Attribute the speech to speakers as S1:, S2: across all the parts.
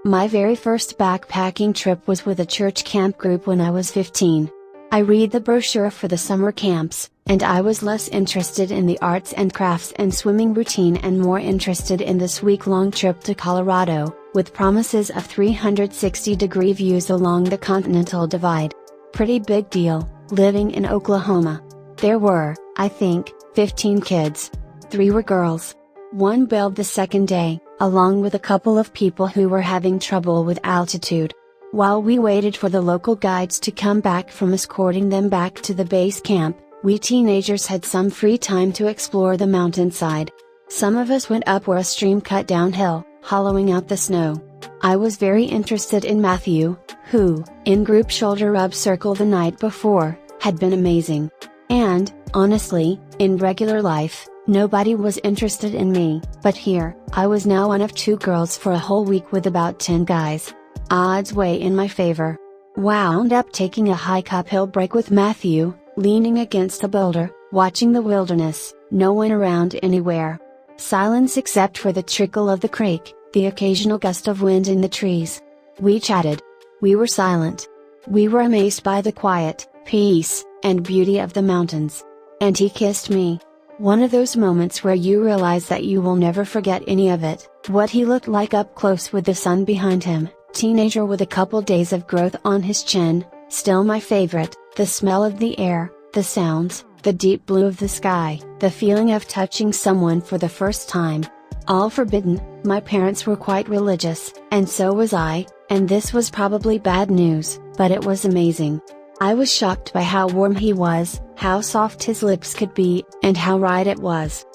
S1: My very first backpacking trip was with a church camp group when I was 15. I read the brochure for the summer camps, and I was less interested in the arts and crafts and swimming routine and more interested in this week-long trip to Colorado, with promises of 360-degree views along the Continental Divide. Pretty big deal, living in Oklahoma. There were, I think, 15 kids. 3 were girls. 1 bailed the second day, along with a couple of people who were having trouble with altitude. While we waited for the local guides to come back from escorting them back to the base camp, we teenagers had some free time to explore the mountainside. Some of us went up where a stream cut downhill, hollowing out the snow. I was very interested in Matthew, who, in group shoulder rub circle the night before, had been amazing. And, honestly, in regular life, nobody was interested in me, but here, I was now one of 2 girls for a whole week with about 10 guys. Odds way in my favor. Wound up taking a hike uphill break with Matthew, leaning against a boulder, watching the wilderness, no one around anywhere. Silence except for the trickle of the creek, the occasional gust of wind in the trees. We chatted. We were silent. We were amazed by the quiet, peace, and beauty of the mountains. And he kissed me. One of those moments where you realize that you will never forget any of it. What he looked like up close with the sun behind him, teenager with a couple days of growth on his chin, still my favorite, the smell of the air, the sounds, the deep blue of the sky, the feeling of touching someone for the first time. All forbidden. My parents were quite religious, and so was I, and this was probably bad news, but it was amazing. I was shocked by how warm he was, how soft his lips could be, and how right it was.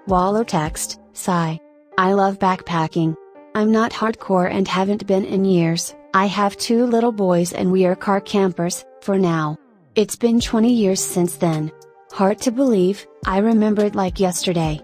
S1: Wallow text, sigh. I love backpacking. I'm not hardcore and haven't been in years. I have 2 little boys and we are car campers, for now. It's been 20 years since then. Hard to believe, I remember it like yesterday,